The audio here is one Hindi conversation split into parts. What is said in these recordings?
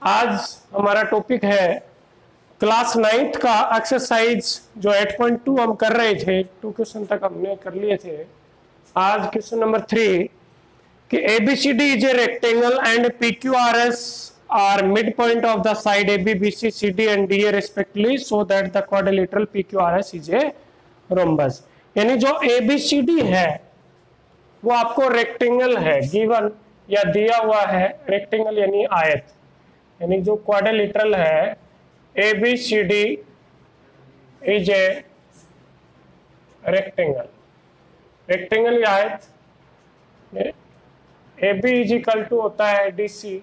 आज हमारा टॉपिक है क्लास 9th का एक्सरसाइज जो 8.2 हम कर रहे थे। 2 क्वेश्चन तक हमने कर लिए थे। आज क्वेश्चन नंबर 3 कि ABCD is a rectangle and PQRS are mid point of the side AB BC CD and DA respectively so that the quadrilateral PQRS is a rhombus. यानी जो ABCD है वो आपको रेक्टेंगल है, गिवन या दिया हुआ है। रेक्टेंगल यानी आयत, यानी जो क्वाड्रिलेटरल है ABCD is a rectangle. Rectangle या आयत, AB इज इक्वल टू होता है DC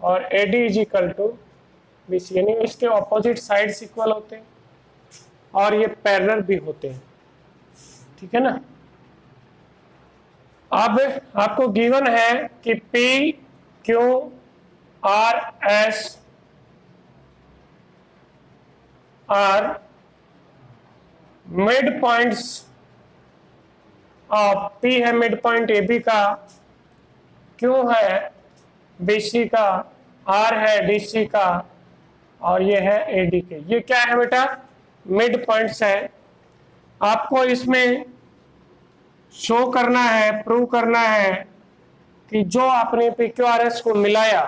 और AD is equal to BC, यानी इसके ऑपोजिट साइड्स इक्वल होते हैं और ये पैरेलल भी होते हैं। ठीक है ना। अब आपको गिवन है कि PQRS are mid points of P है मिड पॉइंट AB का, Q है BC का, R है DC का और ये है AD के। ये क्या है बेटा? मिड पॉइंट्स है। आपको इसमें शो करना है, प्रूव करना है कि जो आपने PQRS को मिलाया,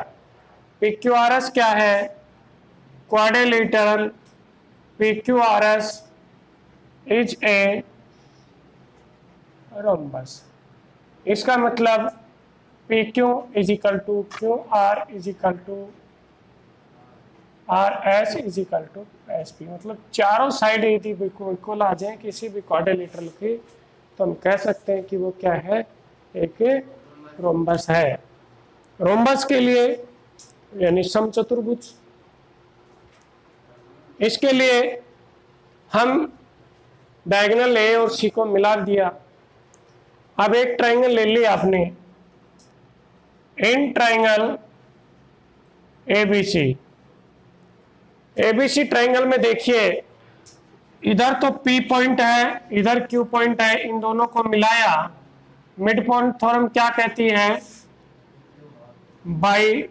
PQRS क्या है? Quadrilateral PQRS is a rhombus. इसका मतलब PQ is equal to QR is equal to RS is equal to SP। मतलब चारों साइड यदि इक्वल आ जाए किसी भी क्वाड्रिलेटरल की तो हम कह सकते हैं कि वो क्या है? एक रोम्बस है। रोम्बस के लिए यानी समचतुर्भुज, इसके लिए हम डायगोनल A और C को मिला दिया। अब एक ट्रायंगल ले लिया आपने, in triangle ABC। ABC triangle में देखिए, इधर तो P पॉइंट है, इधर Q पॉइंट है, इन दोनों को मिलाया। मिड पॉइंट थ्योरम क्या कहती है? बाय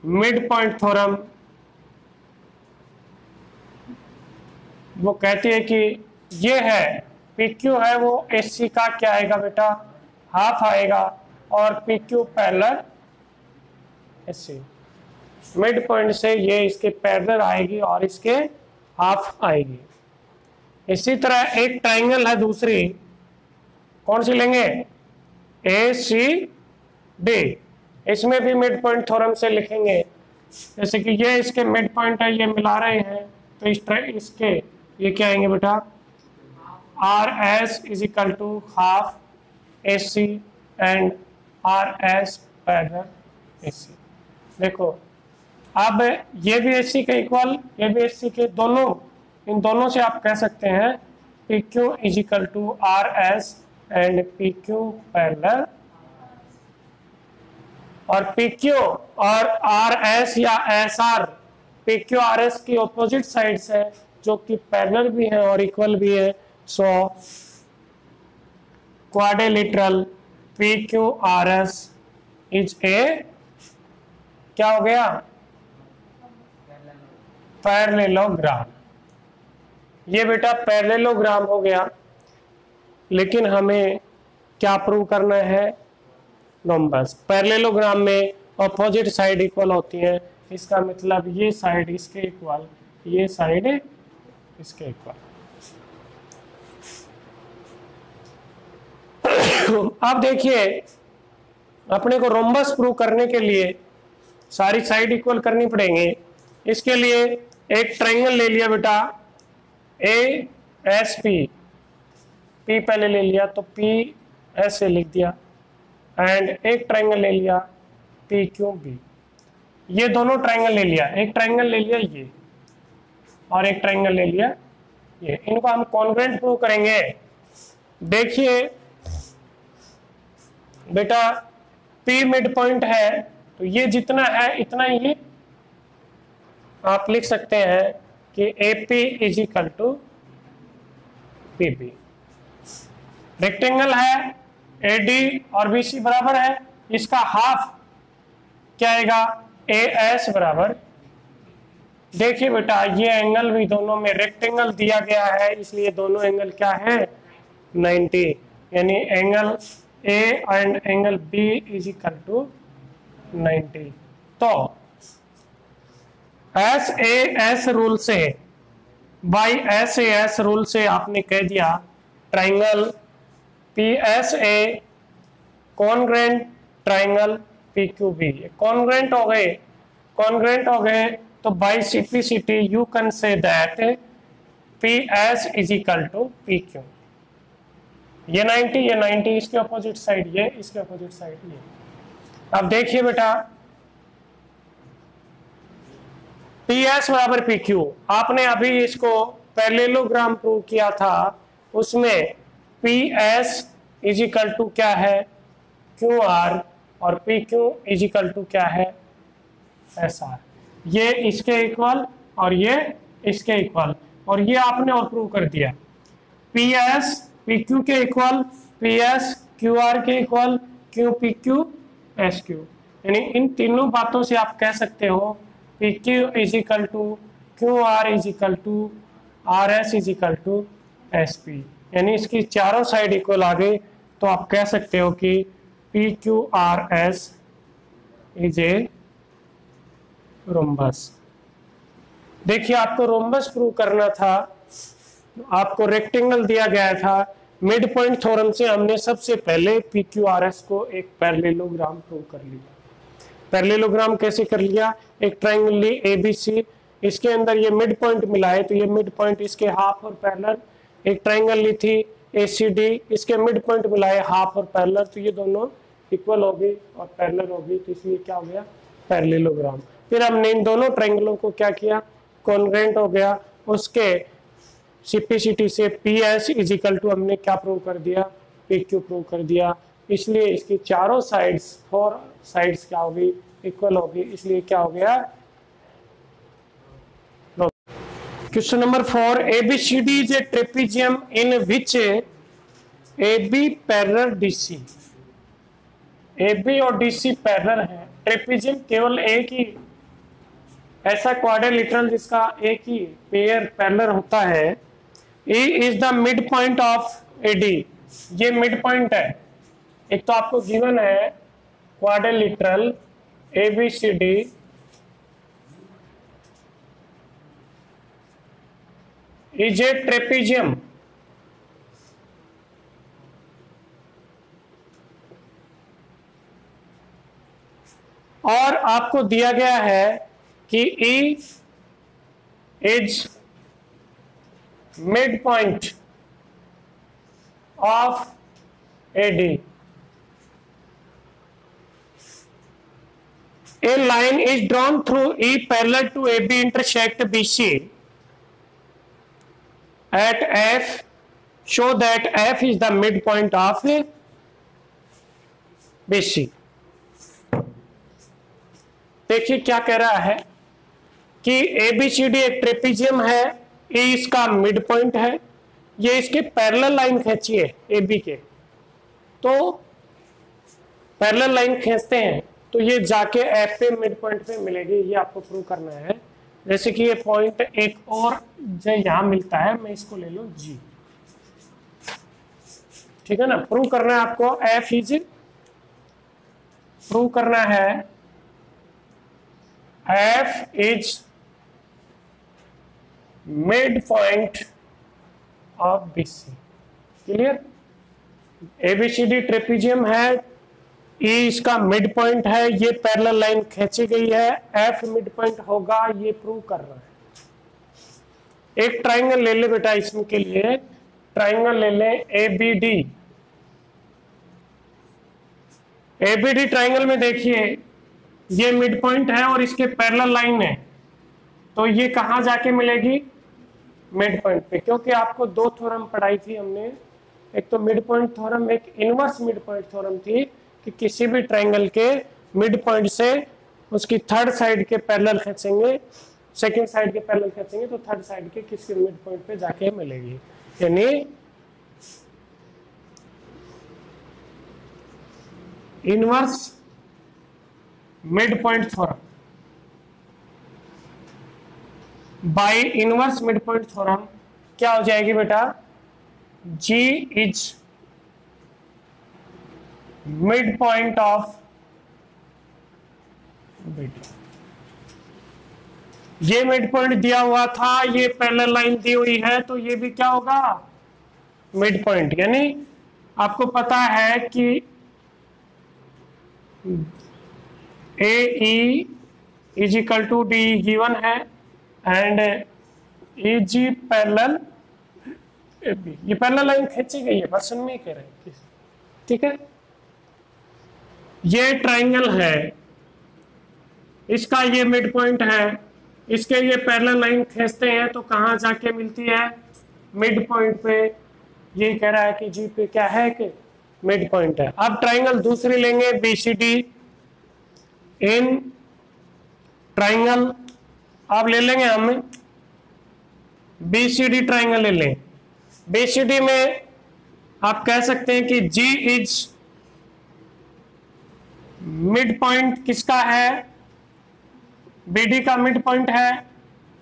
मिड पॉइंट थ्योरम वो कहती है कि ये है PQ है वो AC का क्या आएगा बेटा? हाफ आएगा और PQ parallel AC। Mid point से ये इसके पैरेलल आएगी और इसके हाफ आएगी। इसी तरह एक ट्रायंगल है दूसरी, कौन सी लेंगे? ACD। इसमें भी मिड पॉइंट थ्योरम से लिखेंगे। जैसे कि ये इसके मिड पॉइंट है, ये मिला रहे हैं तो इसके ये क्या आएंगे बेटा? RS is equal to half AC and RS parallel AC। देखो अब ये भी AC के इक्वल, ये भी AC के, दोनों इन दोनों से आप कह सकते हैं PQ is equal to RS and PQ parallel. और PQ और RS या SR PQRS की ऑपोजिट साइड्स है जो कि पैरेलल भी है और इक्वल भी है। सो क्वाड्रिलेटरल PQRS इज ए क्या हो गया? पैरेललोग्राम। ये बेटा पैरेललोग्राम हो गया। लेकिन हमें क्या प्रूव करना है? रोम्बस। पैरेललोग्राम में ऑपोजिट साइड इक्वल होती हैं। इसका मतलब ये साइड इसके इक्वल, ये साइड इसके इक्वल। अब देखिए, अपने को रोम्बस प्रूव करने के लिए सारी साइड इक्वल करनी पड़ेंगे। इसके लिए एक ट्रायंगल ले लिया बेटा ASP, P पहले ले लिया तो P ऐसे लिख दिया, एंड एक ट्रायंगल ले लिया PQB। ये दोनों ट्रायंगल ले लिया, एक ट्रायंगल ले लिया ये और एक ट्रायंगल ले लिया ये। इनको हम कॉन्ग्रुएंट प्रूव करेंगे। देखिए बेटा P मिड पॉइंट है तो ये जितना है इतना ही ये आप लिख सकते हैं कि AP is equal to PB। Rectangle है AD और BC बराबर है, इसका हाफ क्या आएगा, ए एस बराबर, देखिए बेटा ये एंगल भी दोनों में रेक्टेंगल दिया गया है, इसलिए दोनों एंगल क्या है 90, यानी angle A and angle B is equal to 90। तो एस ए एस रूल से, by S A S rule से आपने कह दिया triangle P S A congruent triangle P Q B, congruent हो गए, कॉन्ग्रेंट हो गए तो by simplicity you can say that P S is equal to P Q. ये 90 इसके अपोजिट साइड, ये इसके अपोजिट साइड ये। अब देखिए बेटा पी एस बराबर पी क्यू, आपने अभी इसको पैरेललोग्राम प्रूव किया था, उसमें P S is equal to क्या है क्यू आर और P Q is equal to क्या है एस आर, ये इसके इक्वल और ये इसके इक्वल, और ये आपने और प्रूव कर दिया पी एस पी क्यू के equal, P S Q R के equal, Q P Q S Q, यानी इन तीनों बातों से आप कह सकते हो P Q is equal to Q R is equal to R S is equal to S P, यानी इसकी चारों साइड इक्वल आ गई, तो आप कह सकते हो कि P Q R S is a rhombus. देखिए आपको रोम्बस प्रूव करना था, आपको रेक्टेंगल दिया गया था, मिड पॉइंट थ्योरम से हमने सबसे पहले पी क्यू आर एस को एक पैरेललोग्राम प्रूव कर लिया। पैरेललोग्राम कैसे कर लिया, एक triangle Lee A B C, इसके अंदर ये मिड पॉइंट मिला है तो ये मिड पॉइंट इसके हाफ और पैरेलल, एक ट्राइंगल ली थी ए सी डी, इसके मिड पॉइंट मिलाए हाफ और पैरेलल, तो ये दोनों इक्वल हो गई और पैरेलल हो गई, तो इसलिए क्या हो गया पैरेललोग्राम। फिर हमने इन दोनों ट्राइंगलों को क्या किया कॉन्ग्रेंट हो गया, उसके सिंप्लिसिटी से P S is equal to हमने क्या प्रूव कर दिया पी क्यू प्रूव कर दिया, इसलिए इसकी चारों साइड्स फोर साइड्स क्या होगी इक्वल होगी, इसलिए क्या हो गया। Question number 4, ABCD is A trapezium in which AB parallel DC, AB और DC पैरेलल है, ट्रेपेजियम केवल एक ही ऐसा क्वाड्रिलेटरल जिसका एक ही पेयर पैरेलल होता है। E is the mid point of AD, ये मिड पॉइंट है, एक तो आपको गिवन है quadrilateral ABCD is A trapezium, और आपको दिया गया है कि E is mid point of AD, a line is drawn through E parallel to AB intersect BC at F, show that F is the midpoint of BC। देखिए क्या कह रहा है कि ABCD एक ट्रेपेजियम है, E इसका मिड पॉइंट है, ये इसके पैरेलल लाइन खींची है AB के, तो पैरेलल लाइन खींचते हैं तो ये जाके F पे मिड पॉइंट पे मिलेगी, ये आपको प्रूव करना है। जैसे कि ये पॉइंट एक और जो यहां मिलता है, मैं इसको ले लूं G, ठीक है ना, प्रूव करना है आपको F इज, प्रूव करना है F is mid point of BC। Clear, ABCD trapezium है, E इसका मिड पॉइंट है, ये पैरेलल लाइन खींची गई है, F मिड पॉइंट होगा, ये प्रूव कर रहा है। एक ट्राइंगल ले ले बेटा, इसमें के लिए ट्राइंगल ले ले ABD। ABD ट्राइंगल में देखिए ये मिड पॉइंट है और इसके पैरेलल लाइन है, तो ये कहां जाके मिलेगी मिड पॉइंट पे, क्योंकि आपको दो थ्योरम पढ़ाई थी हमने, एक तो मिड पॉइंट थ्योरम, एक इनवर्स मिड पॉइंट थ्योरम थी कि किसी भी ट्राइंगल के मिड पॉइंट से उसकी थर्ड साइड के पैरेलल खींचेंगे, सेकंड साइड के पैरेलल खींचेंगे तो थर्ड साइड के किसी मिड पॉइंट पे जाके मिलेगी, यानी inverse mid point theorem, by inverse mid point theorem क्या हो जाएगी बेटा, G is mid point of beta. ये मिड पॉइंट दिया हुआ था, ये पैरेलल लाइन दी हुई है, तो ये भी क्या होगा, मिड पॉइंट। यानी आपको पता है कि A E is equal to D given है and A G parallel A B, ये पैरेलल लाइन खींची गई है, क्वेश्चन में ही कह रहे हैं, ठीक है। ये ट्राइंगल है, इसका ये मिड पॉइंट है, इसके ये पैरेलल लाइन खींचते हैं तो कहां जाके मिलती है, मिड पॉइंट पे। ये कह रहा है कि जी पे क्या है कि मिड पॉइंट है। अब ट्राइंगल दूसरी लेंगे, बीसीडी। इन ट्राइंगल अब ले लेंगे हम बीसीडी ट्राइंगल ले लें। बीसीडी में आप कह सकते हैं कि जी इज मिड पॉइंट किसका है, बीडी का मिड पॉइंट है।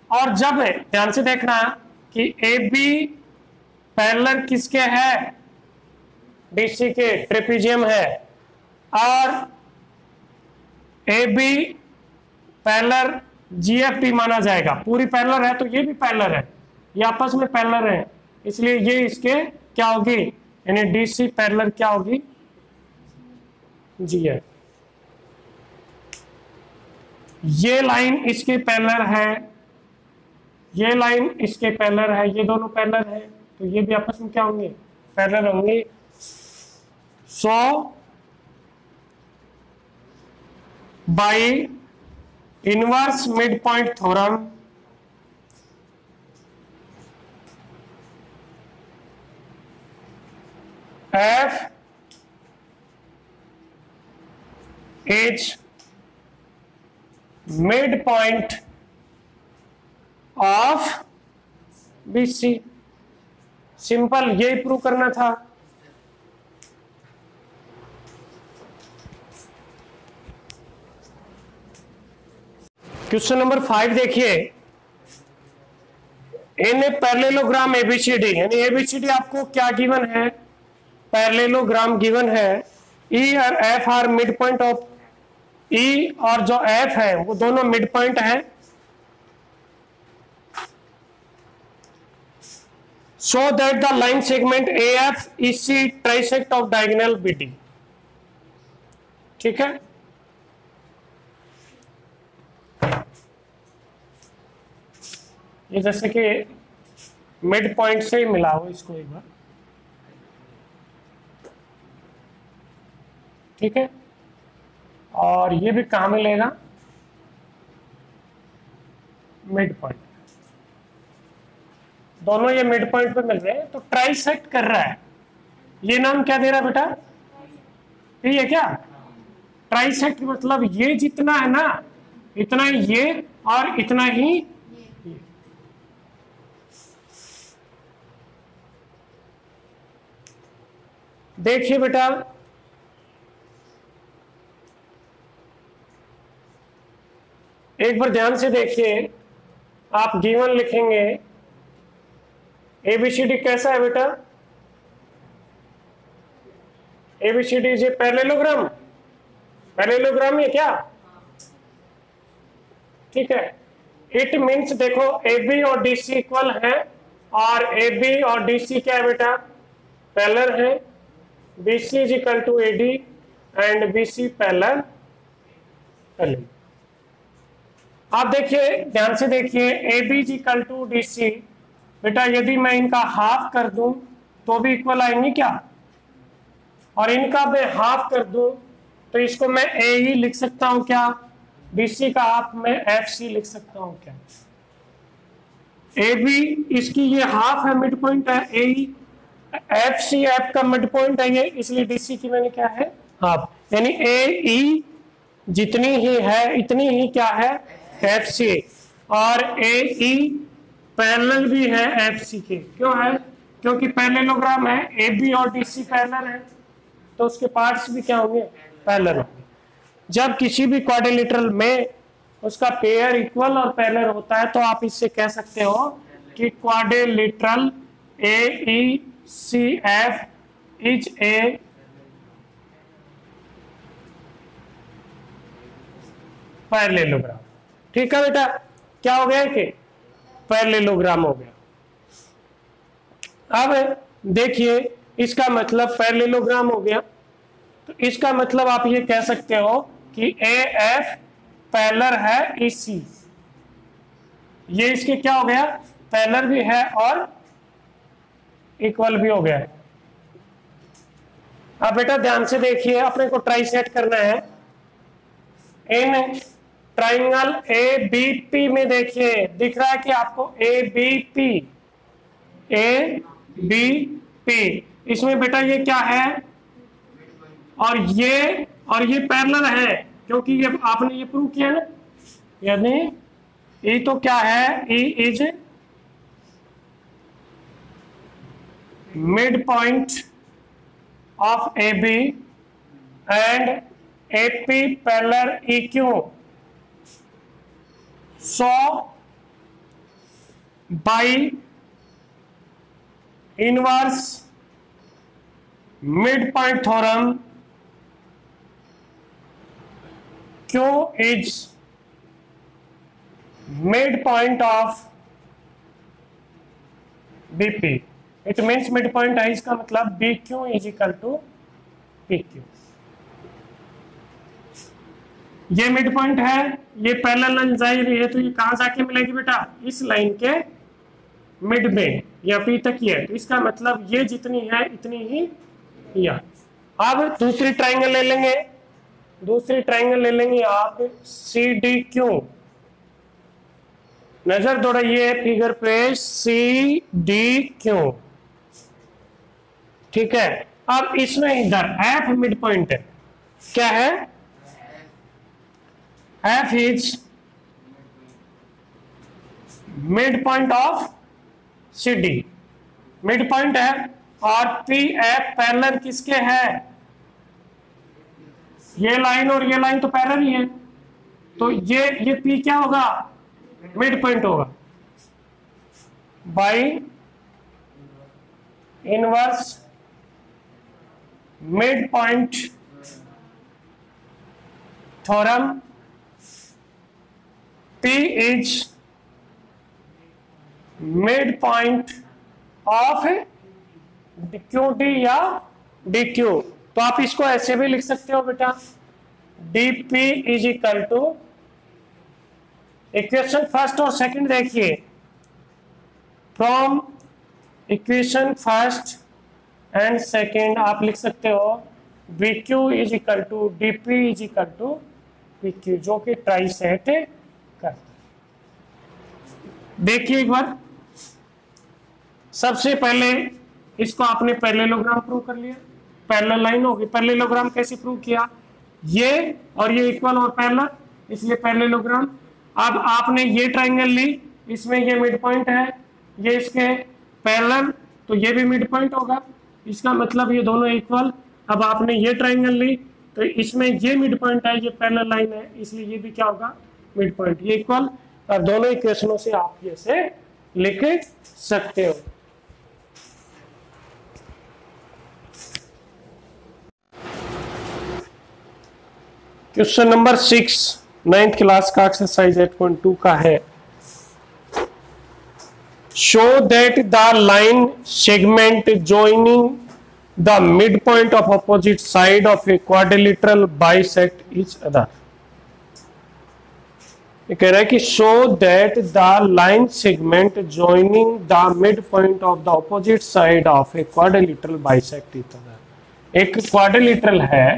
और जब ध्यान से देखना कि ए बी पैरेलल किसके है, डीसी के, ट्रेपीजियम है, और ए बी पैरेलल जीएफटी माना जाएगा। पूरी पैरेलल है तो ये भी पैरेलल है, ये आपस में पैरेलल है, इसलिए ये इसके क्या होगी, यानी डीसी पैरेलल क्या होगी, जीएफ। ये लाइन इसके पैरेलल है, ये लाइन इसके पैरेलल है, ये दोनों पैरेलल है, तो ये भी आपस में क्या होंगे, पैरेलल होंगे। So by inverse mid point theorem F is mid point of BC. Simple, ये प्रूव करना था। क्वेश्चन नंबर 5 देखिए, इन पैरेललोग्राम एबीसीडी, यानी एबीसीडी आपको क्या गिवन है, पैरेललोग्राम गिवन है। ई और F are mid point of, E और जो एफ है वो दोनों मिड पॉइंट है। So that the line segment A F is C trisect of diagonal BD, ठीक है। ये जैसे कि मिड पॉइंट से ही मिला हो इसको एक बार, ठीक है। और ये भी कहां मिलेगा, मिड पॉइंट, दोनों ये मिड पॉइंट पे मिल रहे हैं, तो ट्राइसेक्ट कर रहा है। ये नाम क्या दे रहा है बेटा, ये है क्या, ट्राइसेक्ट मतलब ये जितना है ना इतना ही ये और इतना ही ये। देखिए बेटा, एक बार ध्यान से देखिए, आप गिवन लिखेंगे एबीसीडी कैसा है बेटा, ABCD is a parallelogram, parallelogram ये क्या, ठीक है। इट मीन्स देखो ए बी और डी सी इक्वल है, और ए बी और डी सी क्या है बेटा, पैरेलल है। B C is equal to A D and B C parallel. आप देखिए, ध्यान से देखिए, A B is equal to D C, बेटा यदि मैं इनका हाफ कर दूं तो भी इक्वल आएंगे क्या, और इनका मैं हाफ कर दूं तो इसको मैं ए ही लिख सकता हूं क्या, बीसी का हाफ मैं एफ सी लिख सकता हूं क्या। ए बी इसकी ये हाफ है, मिड पॉइंट है, ए ई, एफ सी एफ का मिड पॉइंट है ये, इसलिए डीसी की मैंने क्या है, हाफ, यानी ए ई जितनी ही है इतनी ही क्या है, एफ सी, और ए ई पैरेलल भी है एफ सी के। क्यों है, क्योंकि पैरेललोग्राम है, ए बी और डी सी पैरेलल है, तो उसके पार्ट्स भी क्या होंगे, पैरेलल होंगे। जब किसी भी क्वाड्रिलेटरल में उसका पेयर इक्वल और पैरेलल होता है तो आप इससे कह सकते हो कि quadrilateral AECF is a parallelogram. ठीक है बेटा, क्या हो गया कि पैरेललोग्राम हो गया। अब देखिए इसका मतलब पैरेललोग्राम हो गया, तो इसका मतलब आप ये कह सकते हो कि AF पैरेलल है EC। ये इसके क्या हो गया, पैरेलल भी है और इक्वल भी हो गया है। अब बेटा ध्यान से देखिए, अपने को ट्राई सेट करना है। इन ट्राइंगल ABP में देखिए दिख रहा है कि आपको ABP इसमें बेटा ये क्या है, और ये पैरेलल है, क्योंकि ये आपने ये प्रूव किया ना, यानी E तो क्या है, E is mid point of AB and AP parallel EQ। So by inverse midpoint theorem, Q is midpoint of BP. It means midpoint है, इसका मतलब BQ is equal to PQ। ये मिड पॉइंट है, ये पैरेलल लाइन जा रही है, तो ये कहां जाके मिलेगी बेटा, इस लाइन के मिड में या पी तक ही है, तो इसका मतलब ये जितनी है इतनी ही यह। अब दूसरी ट्राइंगल ले लेंगे, आप CDQ। नजर दौड़ाइए फिगर पे, CDQ। ठीक है, अब इसमें इधर F मिड पॉइंट है, क्या है, F is midpoint of CD, midpoint है, और PF पैरेलल किसके है, ये लाइन और ये लाइन तो पैरेलल ही है, तो ये P क्या होगा, मिड पॉइंट होगा। By inverse mid point theorem, P is midpoint of QD या DQ। तो आप इसको ऐसे भी लिख सकते हो बेटा, DP is equal to, equation first और सेकंड देखिए, from equation first and second आप लिख सकते हो BQ is equal to DP is equal to PQ, जो कि ट्राई सेट है। देखिए एक बार, सबसे पहले इसको आपने पैरेललोग्राम प्रूव कर लिया, पैरेलल लाइन होगी। पैरेललोग्राम कैसे प्रूव किया, ये और ये इक्वल और पैरेलल, इसलिए पैरेललोग्राम। अब आपने ये ट्राइंगल ली, इसमें ये मिड पॉइंट है, ये इसके पैरेलल, तो ये भी मिड पॉइंट होगा, इसका मतलब ये दोनों इक्वल। अब आपने ये ट्राइंगल ली, तो इसमें ये मिड पॉइंट है, ये पैरेलल लाइन है, इसलिए ये भी क्या होगा, मिड पॉइंट, ये इक्वल। और दोनों इक्वेशनों से आप ये से लिख सकते हो। क्वेश्चन नंबर 6 9th क्लास का एक्सरसाइज 8.2 का है। Show that the line segment joining the midpoint of opposite side of a quadrilateral bisect each other। ये कह रहा है कि show that the line segment joining the midpoint of the opposite side of a quadrilateral bisect each other। एक क्वाड्रिलेटरल है,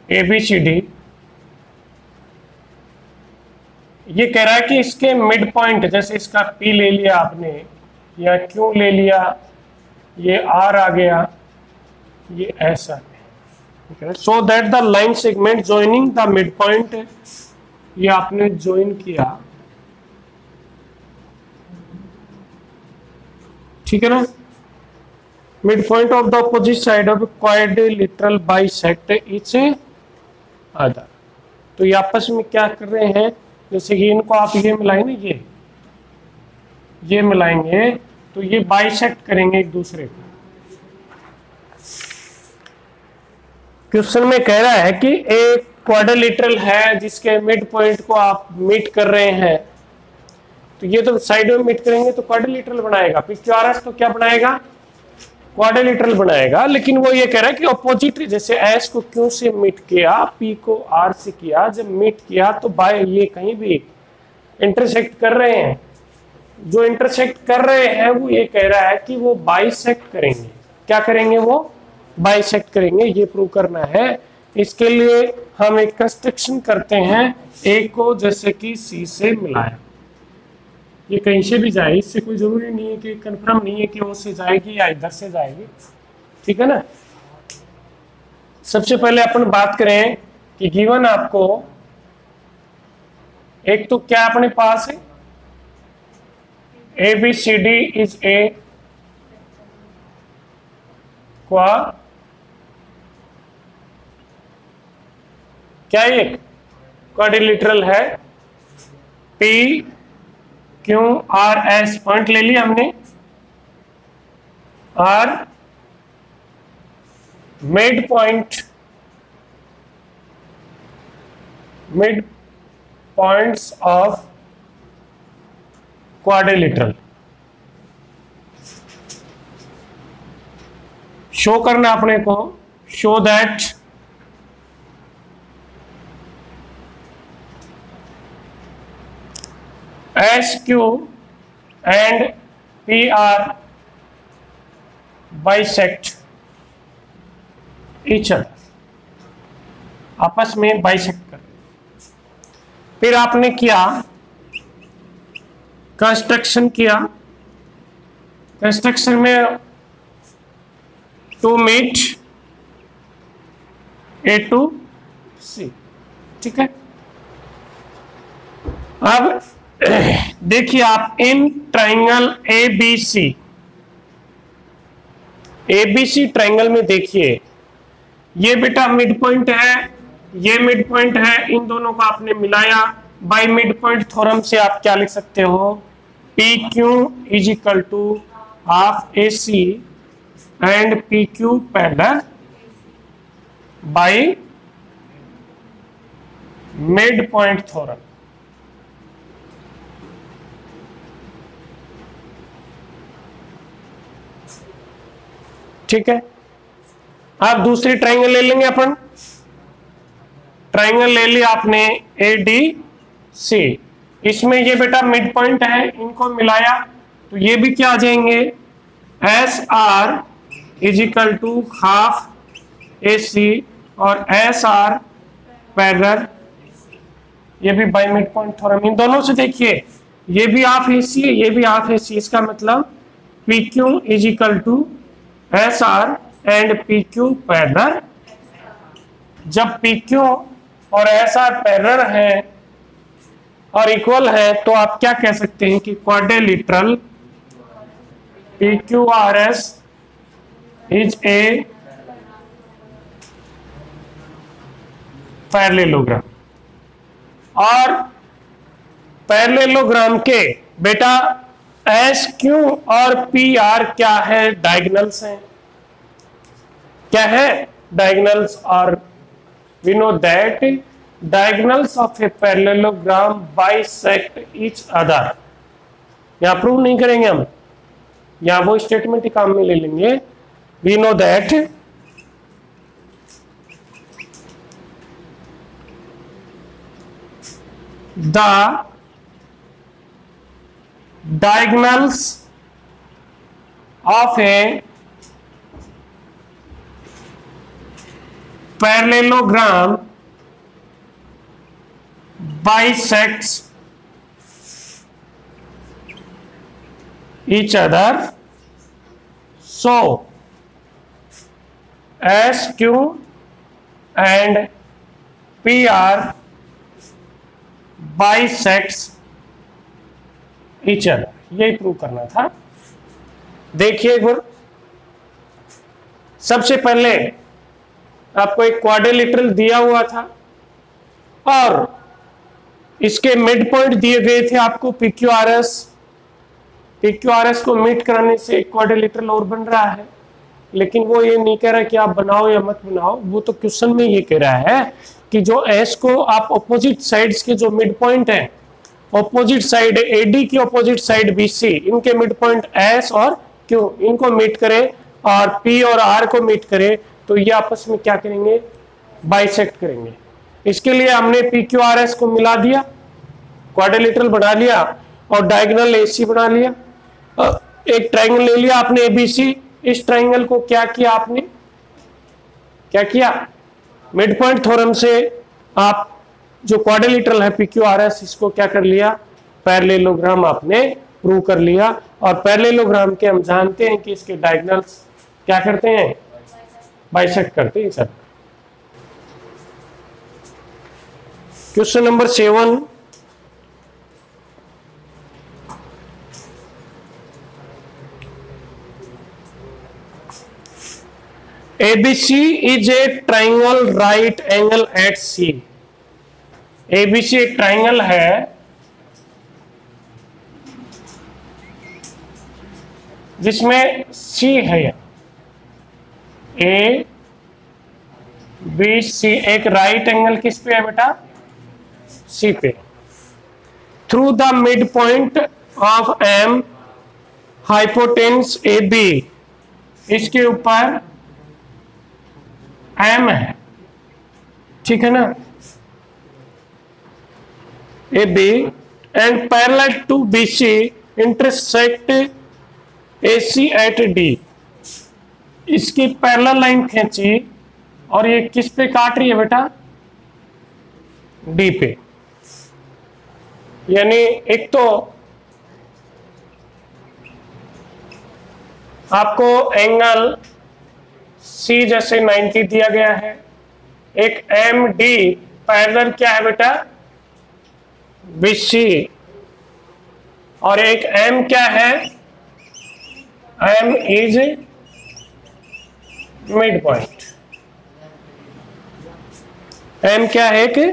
ABCD, ये कह रहा है कि इसके मिड पॉइंट, जैसे इसका P ले लिया आपने या Q ले लिया, ये R आ गया, ये S आ गया। सो that the line segment joining the mid point, ये आपने ज्वाइन किया, ठीक है ना। midpoint of the opposite side of a quadrilateral bisect each other। तो ये आपस में क्या कर रहे हैं, जैसे कि इनको आप ये मिलाएं ना, ये मिलाएंगे तो ये बाइसेक्ट करेंगे एक दूसरे को। क्वेश्चन में कह रहा है कि एक क्वाड्रिलेटरल है जिसके मिड पॉइंट को आप मीट कर रहे हैं, तो ये तो साइड में मीट करेंगे तो क्वाड्रिलेटरल बनाएगा, PQRS तो क्या बनाएगा, क्वाड्रिलेटरल बनाएगा। लेकिन वो ये कह रहा है कि ऑपोजिट, जैसे एस को क्यू से मीट किया, पी को आर से किया, जब मीट किया तो बाय ये कहीं भी इंटरसेक्ट कर रहे हैं। जो इंटरसेक्ट कर रहे हैं वो ये कह रहा है कि वो बाइसेक्ट करेंगे। क्या करेंगे, वो बाइसेक्ट करेंगे, ये प्रूव करना है। इसके लिए हम एक कंस्ट्रक्शन करते हैं, ए को जैसे कि सी से मिलाया, ये कहीं से भी जाए, इससे कोई जरूरी नहीं है कि कंफर्म नहीं है कि वो से जाएगी या इधर से जाएगी, ठीक है ना। सबसे पहले अपन बात करें कि गिवन आपको एक तो क्या अपने पास है, ABCD इज ए क्या ये क्वाड्रिलेटरल है, PQRS पॉइंट ले लिया हमने, और mid points of quadrilateral show करना अपने को, show that SQ and PR bisect each other, आपस में बाइसेक्ट कर। फिर आपने किया कंस्ट्रक्शन किया, कंस्ट्रक्शन में to meet A to C, ठीक है। अब देखिए आप इन ट्राइंगल ABC ट्राइंगल में देखिए, ये बेटा मिड पॉइंट है, ये मिड पॉइंट है, इन दोनों को आपने मिलाया। बाय मिड पॉइंट थ्योरम से आप क्या लिख सकते हो, PQ is equal to half AC and PQ parallel by mid point theorem. ठीक है, आप दूसरी ट्राइंगल ले लेंगे अपन। ट्राइंगल ले लिया आपने ADC, इसमें ये बेटा मिड पॉइंट है, इनको मिलाया तो ये भी क्या आ जाएंगे, SR is equal to half AC और SR पैरेलल, ये भी बाय मिड पॉइंट थ्योरम। इन दोनों से देखिए, ये भी हाफ AC है, ये भी हाफ AC, इसका मतलब PQ is equal to SR and PQ parallel. जब PQ और SR पैरेलल है और इक्वल है तो आप क्या कह सकते हैं कि quadrilateral PQRS is a parallelogram. और पैरेललोग्राम के बेटा SQ और PR क्या है, डायगोनल्स हैं। क्या है, डायगोनल्स। और we know that diagonals of a parallelogram bisect each other। यहां प्रूव नहीं करेंगे हम, यहां वो स्टेटमेंट ही काम में ले लेंगे। we know that the diagonals of a parallelogram bisects each other, so SQ and PR bisects each other। यही प्रूव करना था। देखिए एक बार सबसे पहले आपको एक क्वाड्रिलेटरल दिया हुआ था और इसके मिड पॉइंट दिए गए थे आपको PQRS। PQRS को मीट कराने से एक क्वाड्रिलेटरल और बन रहा है, लेकिन वो ये नहीं कह रहा कि आप बनाओ या मत बनाओ, वो तो क्वेश्चन में ये कह रहा है कि जो एस को आप ऑपोजिट साइड्स के जो मिड पॉइंट है, ऑपोजिट साइड AD की ऑपोजिट साइड BC, इनके मिड पॉइंट S और Q, इनको मीट करें और P और R को मीट करें, तो ये आपस में क्या करेंगे, बाइसेक्ट करेंगे। इसके लिए हमने PQRS को मिला दिया, क्वाड्रिलेटरल बना लिया और डायगोनल AC बना लिया। एक ट्राइंगल ले लिया आपने ABC, इस ट्राइंगल को क्या किया आपने, क्या किया, मिड पॉइंट थ्योरम से आप जो क्वाड्रिलेटरल है PQRS, इसको क्या कर लिया, पैरेललोग्राम आपने प्रूव कर लिया। और पैरेललोग्राम के हम जानते हैं कि इसके डायगोनल्स क्या करते हैं, बाइसेक्ट करते हैं sir. Question number 7, ABC is a triangle right angle at C। ABC एक ट्राइंगल है जिसमें C है, ABC एक राइट एंगल किस पे है बेटा, C पे। Through the mid point of M हाइपोटेन्स AB, इसके ऊपर M है, ठीक है ना, AB and parallel to BC intersect AC at D। इसकी पैरेलल लाइन खींची और ये किस पे काट रही है बेटा, D पे। यानी एक तो आपको एंगल C जैसे 90 दिया गया है, एक MD पैरेलल क्या है बेटा, BC, और एक M क्या है, M is mid point. M क्या है कि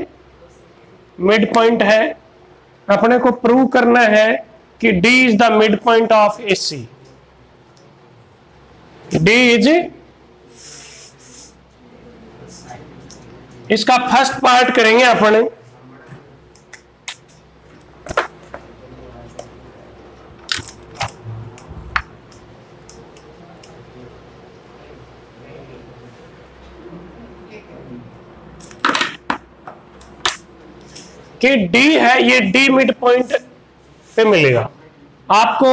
मिड पॉइंट है। अपने को प्रूव करना है कि D is the mid point of AC। D is, इसका फर्स्ट पार्ट करेंगे अपने, कि D है, ये D मिड पॉइंट पे मिलेगा आपको।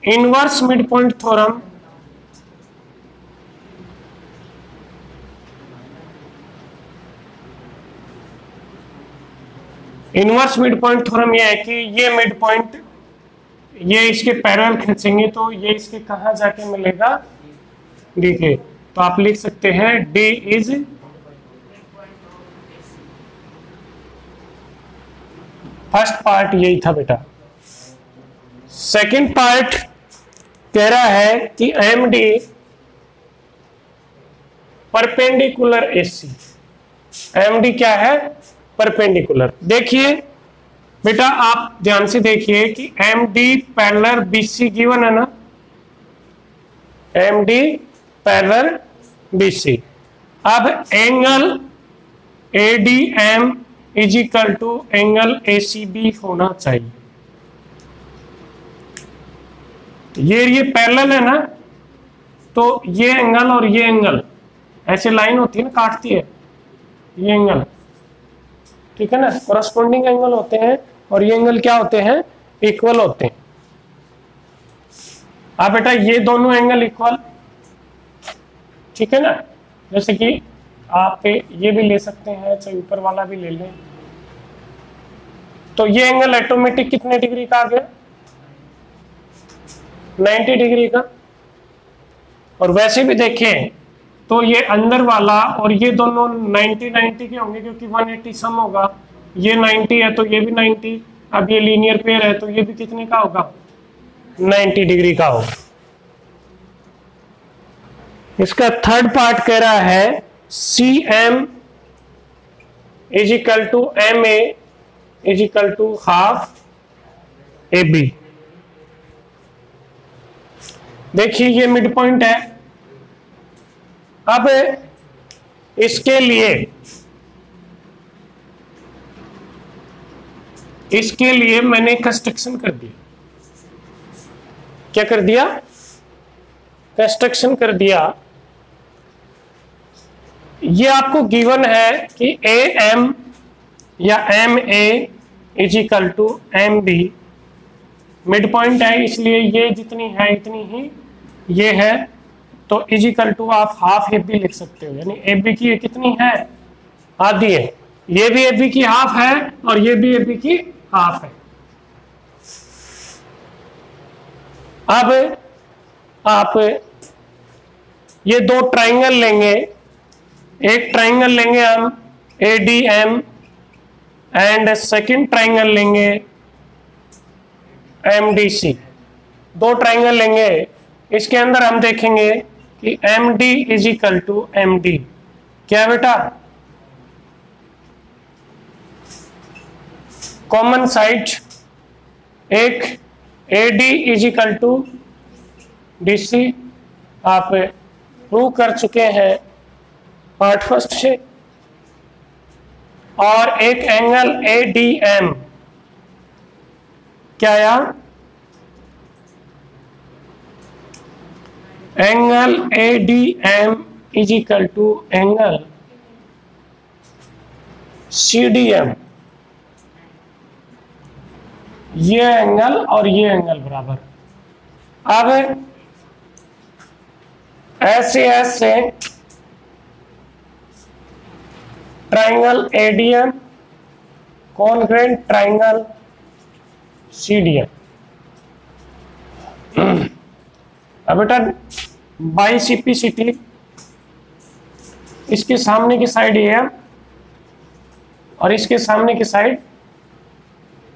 Inverse mid point theorem, inverse mid point theorem ये है कि ये मिड पॉइंट, ये इसके पैरेलल खींचेंगे तो ये इसके कहां जाके मिलेगा, D के। तो आप लिख सकते हैं D इज फर्स्ट पार्ट, यही था बेटा। सेकंड पार्ट कह रहा है कि MD परपेंडिकुलर AC। MD क्या है, परपेंडिकुलर। देखिए बेटा, आप ध्यान से देखिए कि MD पैरेलल BC गिवन है ना, MD पैरेलल BC। अब angle ADM is equal to angle ACB होना चाहिए। ये पैरेलल है ना, तो ये एंगल और ये एंगल ऐसे लाइन होती है ना, काटती है ये एंगल, ठीक है ना, कॉरस्पॉन्डिंग एंगल होते हैं, और ये एंगल क्या होते हैं, इक्वल होते हैं। अब बेटा ये दोनों एंगल इक्वल, ठीक है ना, जैसे कि आप ये भी ले सकते हैं, चाहे ऊपर वाला भी ले लें। तो ये एंगल ऑटोमेटिक कितने डिग्री का आ गया, 90 डिग्री का। और वैसे भी देखें तो ये अंदर वाला और ये दोनों 90 के होंगे, क्योंकि 180 सम होगा। ये 90 है तो ये भी 90। अब ये लीनियर पेयर है तो ये भी कितने का होगा, 90 डिग्री का होगा। इसका थर्ड पार्ट कह रहा है C M is equal to M A is equal to half A B. देखिए ये मिड पॉइंट है। अब इसके लिए मैंने कंस्ट्रक्शन कर दिया। क्या कर दिया? कंस्ट्रक्शन कर दिया। ये आपको गिवन है कि ए एम या M A is equal to M B. Mid point है इसलिए ये जितनी है इतनी ही ये है, तो इज इक्वल टू आप हाफ ए बी लिख सकते हो। यानी ए बी की कितनी है? आधी है। ये भी ए बी की हाफ है और ये भी ए बी की हाफ है। अब आप ये दो ट्राइंगल लेंगे। एक ट्राइंगल लेंगे हम A D M and second triangle लेंगे एम डी सी। दो ट्राइंगल लेंगे। इसके अंदर हम देखेंगे कि M D is equal to M D. क्या बेटा? कॉमन साइड एक A D is equal to D C. आप प्रूव कर चुके हैं पार्ट फर्स्ट से। और एक एंगल ए डी एम क्या आया? Angle A D M is equal to angle C D M. ये एंगल और ये एंगल बराबर। अब ऐसे ऐसे triangle ADM congruent triangle CDM. अब बेटा बाइसिपिसिटी, इसके सामने की साइड ए एम और इसके सामने की साइड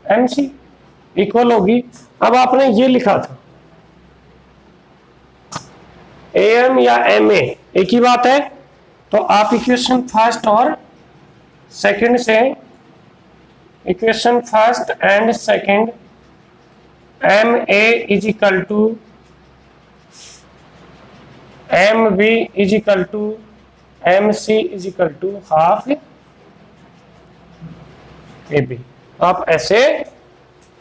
एम सी इक्वल होगी। अब आपने ये लिखा था ए एम या एम ए एक ही बात है, तो आप इक्वेशन फर्स्ट और सेकंड से equation first and second M A is equal to M B is equal to M C is equal to half A B. आप ऐसे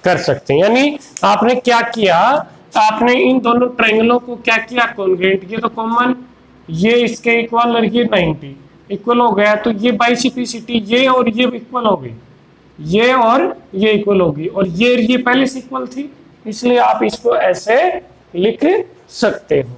कर सकते हैं। यानी आपने क्या किया? आपने इन दोनों ट्रायंगलों को क्या किया? कॉन्ग्रेंट। ये तो कॉमन, ये इसके इक्वल और ये 90 इक्वल हो गया, तो ये बाइसिपिसिटी ये और ये इक्वल हो गई, ये और ये इक्वल होगी, और ये पहले से इक्वल थी, इसलिए आप इसको ऐसे लिख सकते हो।